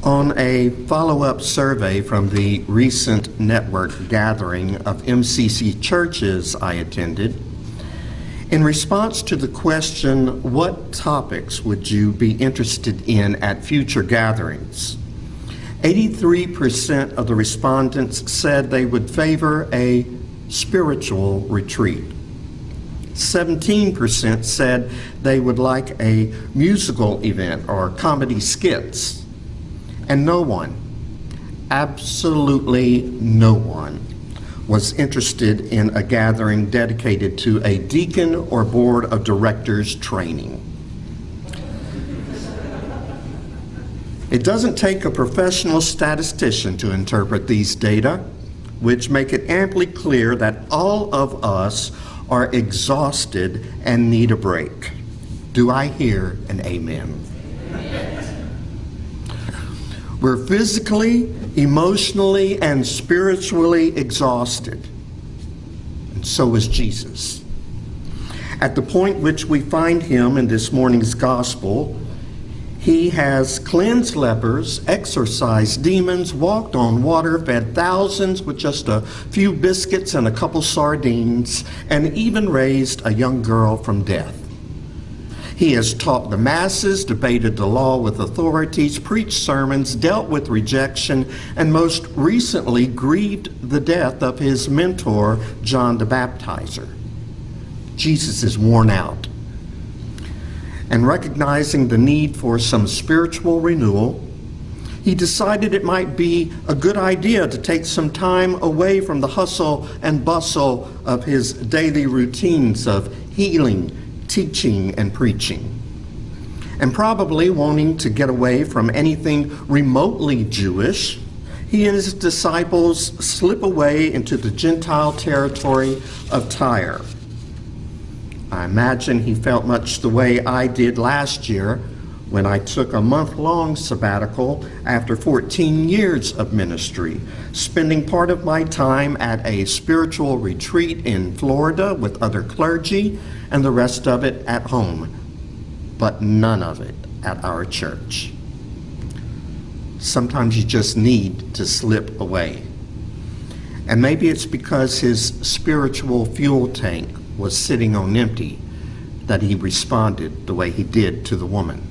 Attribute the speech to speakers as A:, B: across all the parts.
A: On a follow-up survey from the recent network gathering of MCC churches I attended, in response to the question, what topics would you be interested in at future gatherings? 83% of the respondents said they would favor a spiritual retreat. 17% said they would like a musical event or comedy skits. And no one, absolutely no one, was interested in a gathering dedicated to a deacon or board of directors training. It doesn't take a professional statistician to interpret these data, which make it amply clear that all of us are exhausted and need a break. Do I hear an amen? We're physically, emotionally, and spiritually exhausted. And so is Jesus. At the point which we find him in this morning's gospel, he has cleansed lepers, exorcised demons, walked on water, fed thousands with just a few biscuits and a couple sardines, and even raised a young girl from death. He has taught the masses, debated the law with authorities, preached sermons, dealt with rejection, and most recently grieved the death of his mentor, John the Baptizer. Jesus is worn out. And recognizing the need for some spiritual renewal, he decided it might be a good idea to take some time away from the hustle and bustle of his daily routines of healing, teaching, and preaching. And probably wanting to get away from anything remotely Jewish, he and his disciples slip away into the Gentile territory of Tyre. I imagine he felt much the way I did last year when I took a month-long sabbatical after 14 years of ministry, spending part of my time at a spiritual retreat in Florida with other clergy and the rest of it at home, but none of it at our church. Sometimes you just need to slip away. And maybe it's because his spiritual fuel tank was sitting on empty that he responded the way he did to the woman.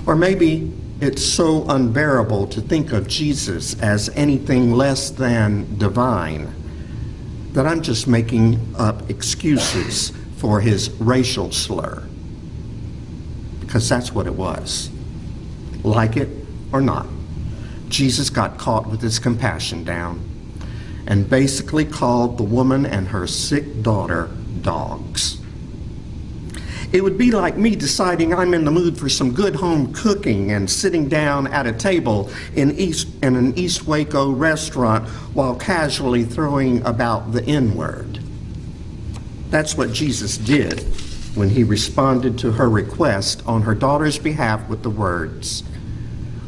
A: Or maybe it's so unbearable to think of Jesus as anything less than divine that I'm just making up excuses for his racial slur. Because that's what it was. Like it or not, Jesus got caught with his compassion down and basically called the woman and her sick daughter dogs. It would be like me deciding I'm in the mood for some good home cooking and sitting down at a table in an East Waco restaurant while casually throwing about the N-word. That's what Jesus did when he responded to her request on her daughter's behalf with the words,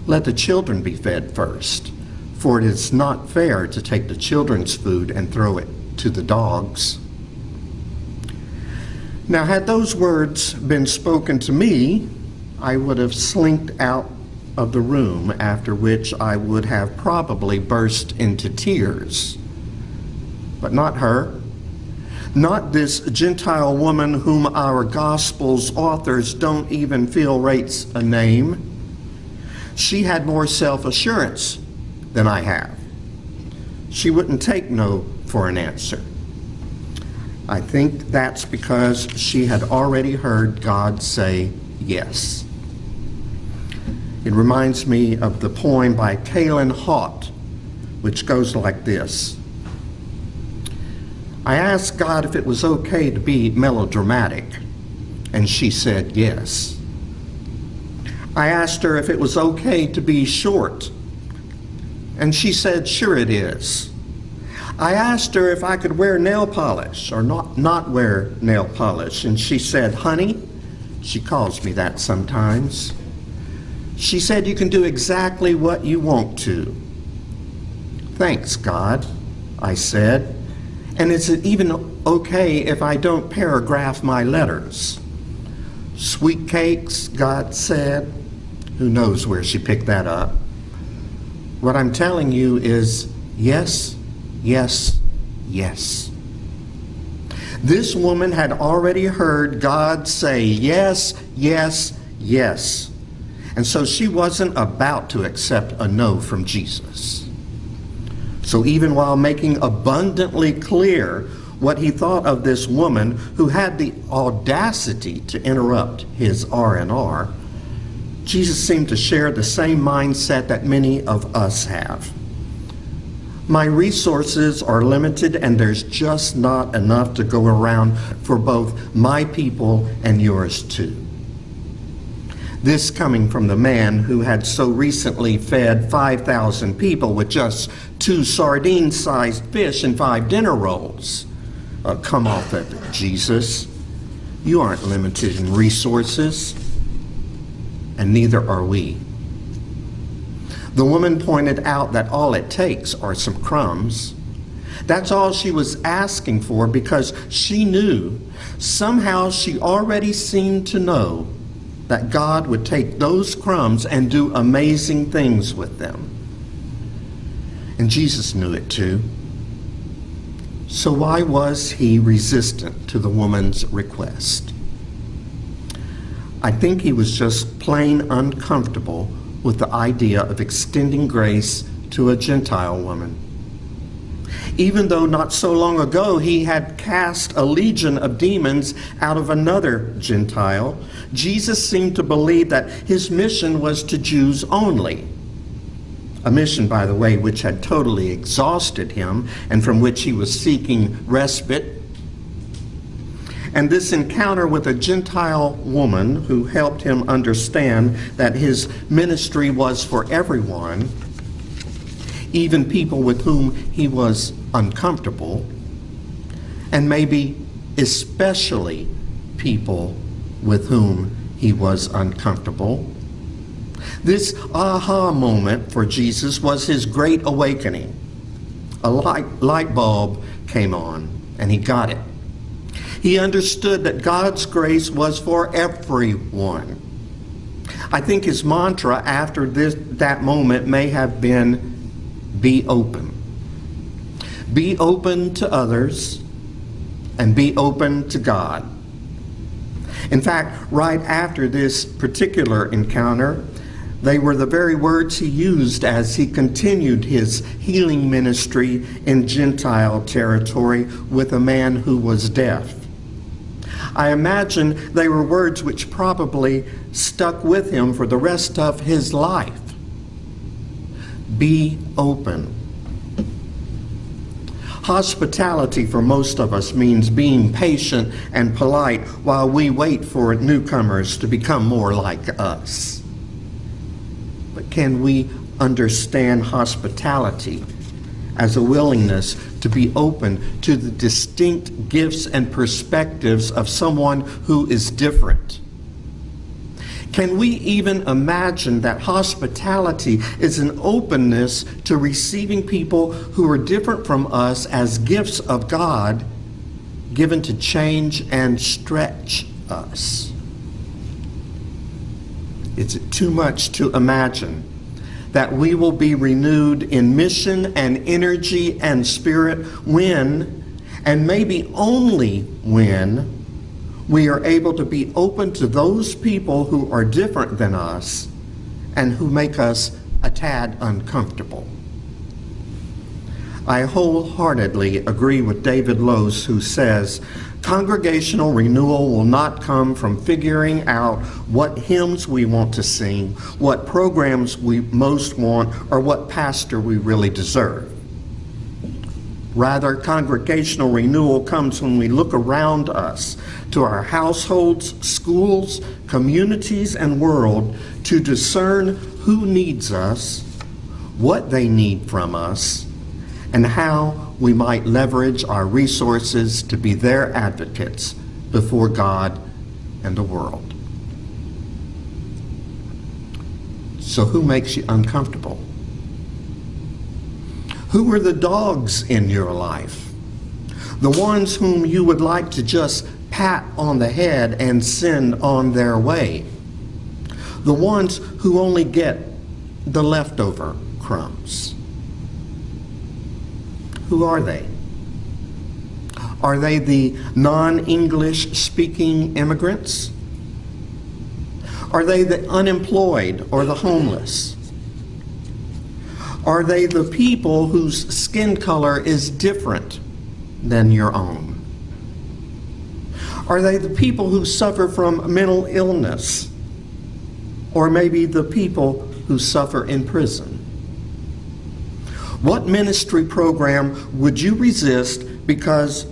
A: "Let the children be fed first, for it is not fair to take the children's food and throw it to the dogs." Now, had those words been spoken to me, I would have slinked out of the room, after which I would have probably burst into tears. But not her. Not this Gentile woman whom our Gospel's authors don't even feel rates a name. She had more self-assurance than I have. She wouldn't take no for an answer. I think that's because she had already heard God say yes. It reminds me of the poem by Kaylin Haught, which goes like this. I asked God if it was okay to be melodramatic, and she said yes. I asked her if it was okay to be short, and she said, sure it is. I asked her if I could wear nail polish or not wear nail polish, and she said, honey, she calls me that sometimes. She said, you can do exactly what you want to. Thanks, God, I said. And is it even okay if I don't paragraph my letters? Sweet cakes, God said. Who knows where she picked that up? What I'm telling you is yes, yes, yes. This woman had already heard God say yes, yes, yes. And so she wasn't about to accept a no from Jesus. So even while making abundantly clear what he thought of this woman who had the audacity to interrupt his R&R, Jesus seemed to share the same mindset that many of us have. My resources are limited, and there's just not enough to go around for both my people and yours too. This coming from the man who had so recently fed 5,000 people with just 2 sardine-sized fish and 5 dinner rolls. Come off it, Jesus. You aren't limited in resources, and neither are we. The woman pointed out that all it takes are some crumbs. That's all she was asking for, because she knew, somehow she already seemed to know, that God would take those crumbs and do amazing things with them. And Jesus knew it too. So why was he resistant to the woman's request? I think he was just plain uncomfortable with the idea of extending grace to a Gentile woman. Even though not so long ago he had cast a legion of demons out of another Gentile, Jesus seemed to believe that his mission was to Jews only. A mission, by the way, which had totally exhausted him and from which he was seeking respite. And this encounter with a Gentile woman who helped him understand that his ministry was for everyone, even people with whom he was uncomfortable, and maybe especially people with whom he was uncomfortable. This aha moment for Jesus was his great awakening. A light bulb came on, and he got it. He understood that God's grace was for everyone. I think his mantra after that moment may have been, be open. Be open to others, and be open to God. In fact, right after this particular encounter, they were the very words he used as he continued his healing ministry in Gentile territory with a man who was deaf. I imagine they were words which probably stuck with him for the rest of his life. Be open. Hospitality for most of us means being patient and polite while we wait for newcomers to become more like us. But can we understand hospitality as a willingness to be open to the distinct gifts and perspectives of someone who is different? Can we even imagine that hospitality is an openness to receiving people who are different from us as gifts of God, given to change and stretch us? Is it too much to imagine that we will be renewed in mission and energy and spirit when, and maybe only when, we are able to be open to those people who are different than us and who make us a tad uncomfortable? I wholeheartedly agree with David Lose, who says, congregational renewal will not come from figuring out what hymns we want to sing, what programs we most want, or what pastor we really deserve. Rather, congregational renewal comes when we look around us to our households, schools, communities, and world to discern who needs us, what they need from us, and how we might leverage our resources to be their advocates before God and the world. So who makes you uncomfortable? Who are the dogs in your life? The ones whom you would like to just pat on the head and send on their way? the ones who only get the leftover crumbs. Who are they? Are they the non-English speaking immigrants? Are they the unemployed or the homeless? Are they the people whose skin color is different than your own? Are they the people who suffer from mental illness? Or maybe the people who suffer in prison? What ministry program would you resist because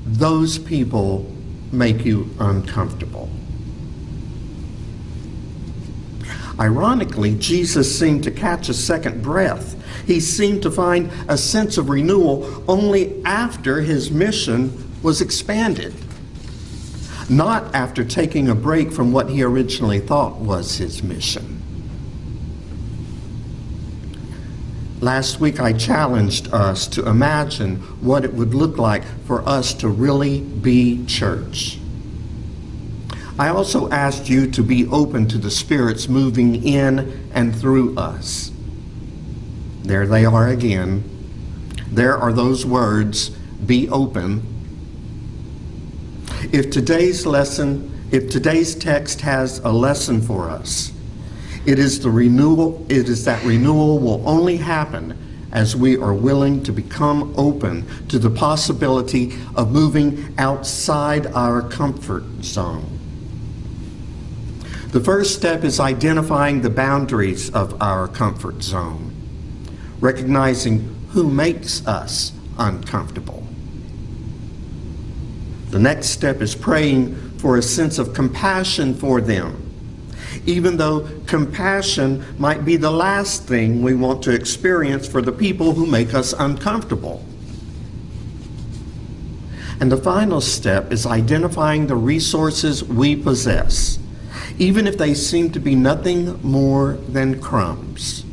A: those people make you uncomfortable? Ironically, Jesus seemed to catch a second breath. He seemed to find a sense of renewal only after his mission was expanded, not after taking a break from what he originally thought was his mission. Last week, I challenged us to imagine what it would look like for us to really be church. I also asked you to be open to the Spirit's moving in and through us. There they are again. There are those words, be open. If today's text has a lesson for us, it is that renewal will only happen as we are willing to become open to the possibility of moving outside our comfort zone. The first step is identifying the boundaries of our comfort zone, recognizing who makes us uncomfortable. The next step is praying for a sense of compassion for them, even though compassion might be the last thing we want to experience for the people who make us uncomfortable. And the final step is identifying the resources we possess, even if they seem to be nothing more than crumbs,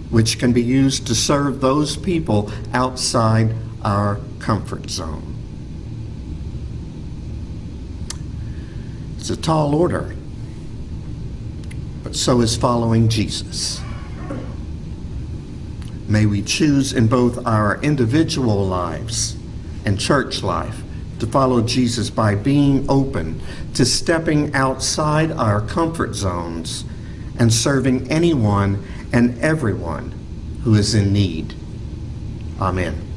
A: which can be used to serve those people outside our comfort zone. It's a tall order, but so is following Jesus. May we choose in both our individual lives and church life to follow Jesus by being open to stepping outside our comfort zones and serving anyone and everyone who is in need. Amen.